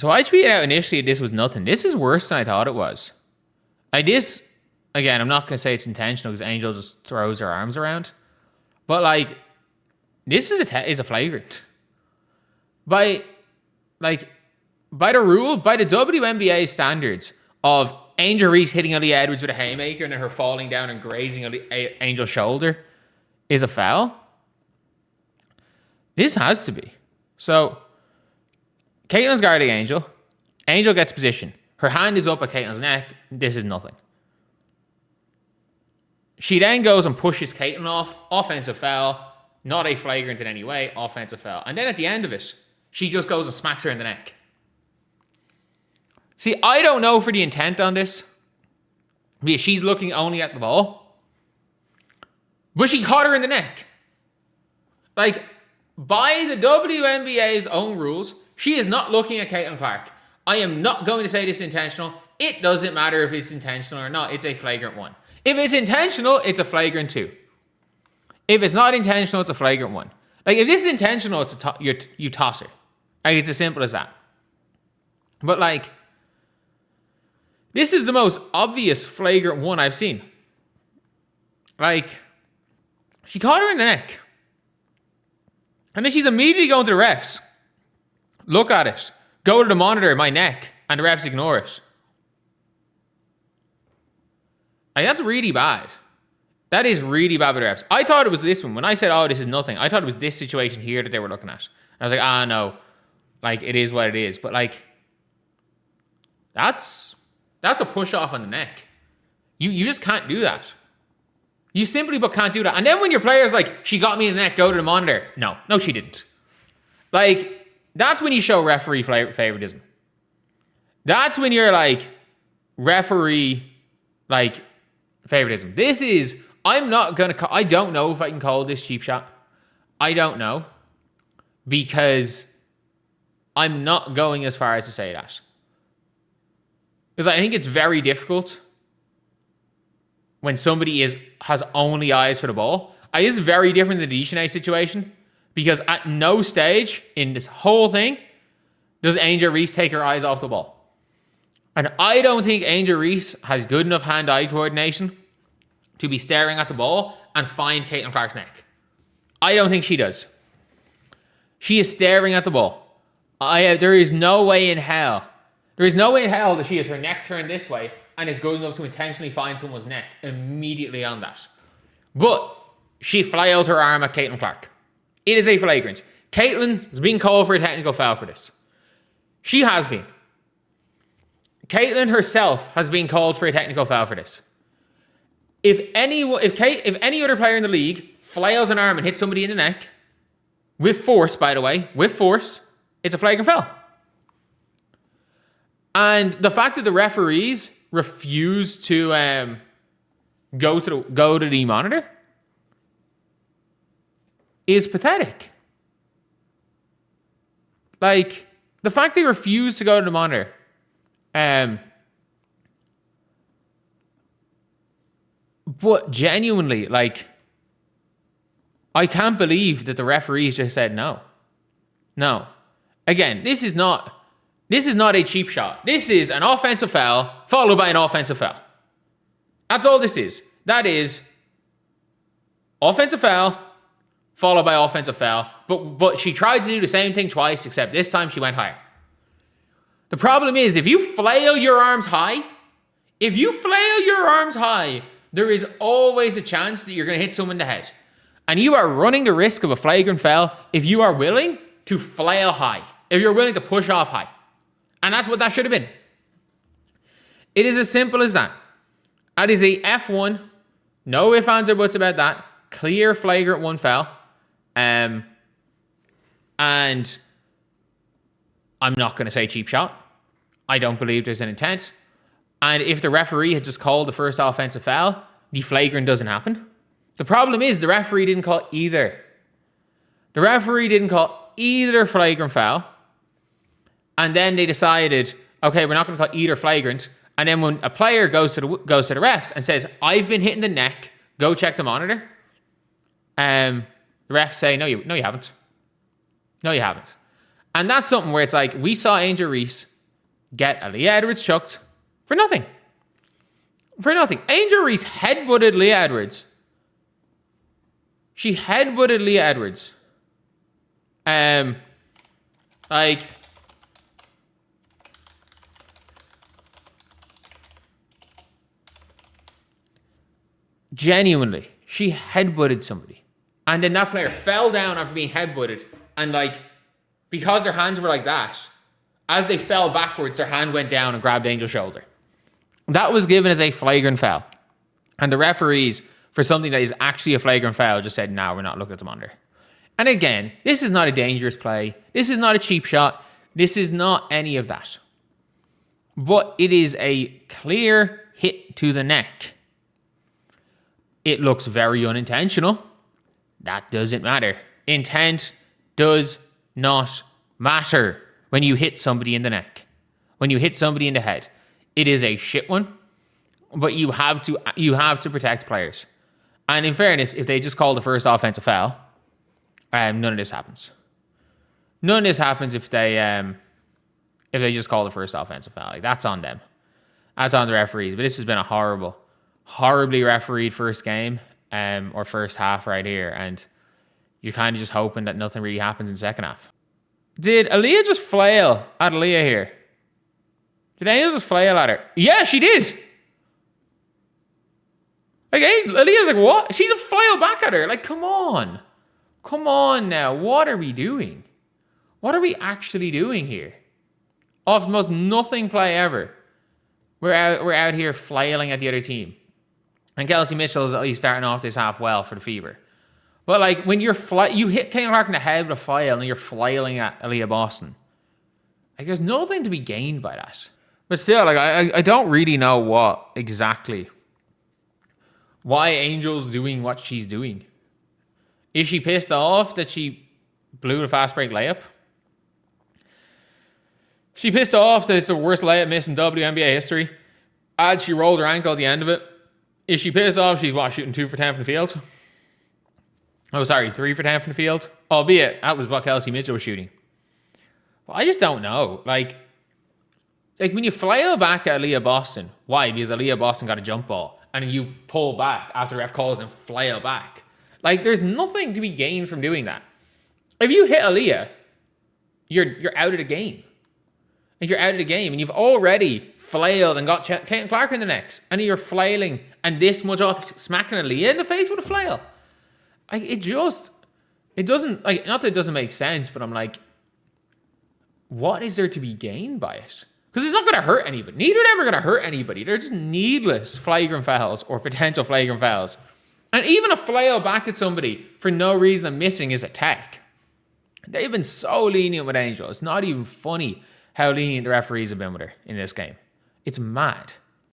So I tweeted out initially this was nothing. This is worse than I thought it was. Again, I'm not going to say it's intentional because Angel just throws her arms around. But, like, this is a flagrant. By the WNBA standards of Angel Reese hitting Aaliyah Edwards with a haymaker and then her falling down and grazing Angel's shoulder is a foul. This has to be. So, Caitlin's guarding Angel. Angel gets position. Her hand is up at Caitlin's neck. This is nothing. She then goes and pushes Caitlin off. Offensive foul. Not a flagrant in any way. Offensive foul. And then at the end of it, she just goes and smacks her in the neck. See, I don't know for the intent on this. Because she's looking only at the ball. But she caught her in the neck. Like, by the WNBA's own rules, she is not looking at Caitlin Clark. I am not going to say this is intentional. It doesn't matter if it's intentional or not. It's a flagrant 1. If it's intentional, it's a flagrant 2. If it's not intentional, it's a flagrant 1. Like, if this is intentional, it's you toss her. Like, it's as simple as that. But, like, this is the most obvious flagrant 1 I've seen. Like, she caught her in the neck. And then she's immediately going to the refs. Look at it. Go to the monitor, my neck. And the refs ignore it. Like, that's really bad. That is really bad with the refs. I thought it was this one. When I said, oh, this is nothing, I thought it was this situation here that they were looking at. And I was like, no. Like, it is what it is. But, like, that's a push off on the neck. You just can't do that. You simply but can't do that. And then when your player's like, she got me in the neck, go to the monitor. No, she didn't. Like, that's when you show referee favoritism. That's when you're like, referee, like, favoritism. This is, I don't know if I can call this cheap shot. I don't know. Because I'm not going as far as to say that. Because I think it's very difficult when somebody has only eyes for the ball. This is very different than the Deschanel situation. Because at no stage in this whole thing does Angel Reese take her eyes off the ball. And I don't think Angel Reese has good enough hand-eye coordination to be staring at the ball and find Caitlin Clark's neck. I don't think she does. She is staring at the ball. There is no way in hell that she has her neck turned this way and is good enough to intentionally find someone's neck immediately on that. But she flailed her arm at Caitlin Clark. It is a flagrant. Caitlin is being called for a technical foul for this. She has been. Caitlin herself has been called for a technical foul for this. If any other player in the league flails an arm and hits somebody in the neck, with force, by the way, it's a flagrant foul. And the fact that the referees refuse to go to the monitor is pathetic. Like, the fact they refuse to go to the monitor, but genuinely, like, I can't believe that the referees just said no. No. Again, this is not a cheap shot. This is an offensive foul followed by an offensive foul. That's all this is. That is offensive foul followed by offensive foul. But she tried to do the same thing twice, except this time she went higher. The problem is, if you flail your arms high, there is always a chance that you're going to hit someone in the head. And you are running the risk of a flagrant foul if you are willing to flail high. If you're willing to push off high. And that's what that should have been. It is as simple as that. That is a F1. No ifs, ands, or buts about that. Clear flagrant 1 foul. And I'm not going to say cheap shot. I don't believe there's an intent. And if the referee had just called the first offensive foul, the flagrant doesn't happen. The problem is the referee didn't call either. The referee didn't call either flagrant foul. And then they decided, okay, we're not going to call either flagrant. And then when a player goes to the refs and says, I've been hit in the neck, go check the monitor. The refs say, no, you haven't. No, you haven't. And that's something where it's like, we saw Angel Reese get Aaliyah Edwards chucked for nothing. For nothing. Angel Reese headbutted Leah Edwards. She headbutted Leah Edwards. Like, genuinely, she headbutted somebody. And then that player fell down after being headbutted. And like, because their hands were like that, as they fell backwards, their hand went down and grabbed Angel's shoulder. That was given as a flagrant foul. And the referees, for something that is actually a flagrant foul, just said, no, we're not looking at the monitor. And again, this is not a dangerous play. This is not a cheap shot. This is not any of that. But it is a clear hit to the neck. It looks very unintentional. That doesn't matter. Intent does not matter when you hit somebody in the neck. When you hit somebody in the head. It is a shit one. But you have to protect players. And in fairness, if they just call the first offensive foul, none of this happens. None of this happens if they just call the first offensive foul. Like, that's on them. That's on the referees. But this has been a horribly refereed first game, or first half right here. And you're kind of just hoping that nothing really happens in the second half. Did Aaliyah just flail at Aaliyah here? Did Angel just flail at her? Yeah, she did. Like, Aaliyah's like, what? She just flailed back at her. Like, come on. Come on now. What are we doing? What are we actually doing here? Off the most nothing play ever. We're out here flailing at the other team. And Kelsey Mitchell is at least starting off this half well for the Fever. But like, when you hit Caitlin Clark in the head with a flail and you're flailing at Aaliyah Boston. Like, there's nothing to be gained by that. But still, like, I don't really know why Angel's doing what she's doing. Is she pissed off that she blew the fast break layup? She pissed off that it's the worst layup miss in WNBA history? And she rolled her ankle at the end of it? Is she pissed off she's shooting 2 for 10 from the field? Oh, sorry, 3 for 10 from the field? Albeit, that was what Kelsey Mitchell was shooting. Well, I just don't know. Like when you flail back at Aaliyah Boston, why? Because Aaliyah Boston got a jump ball. And you pull back after ref calls and flail back. Like, there's nothing to be gained from doing that. If you hit Aaliyah, you're out of the game. If you're out of the game and you've already flailed and got Caitlin Clark in the necks, and you're flailing and this much off smacking Aaliyah in the face with a flail. Like, it doesn't, like, not that it doesn't make sense, but I'm like, what is there to be gained by it? Because it's not going to hurt anybody. Neither of them are going to hurt anybody. They're just needless flagrant fouls or potential flagrant fouls. And even a flail back at somebody for no reason and missing is a tech. They've been so lenient with Angel. It's not even funny how lenient the referees have been with her in this game. It's mad.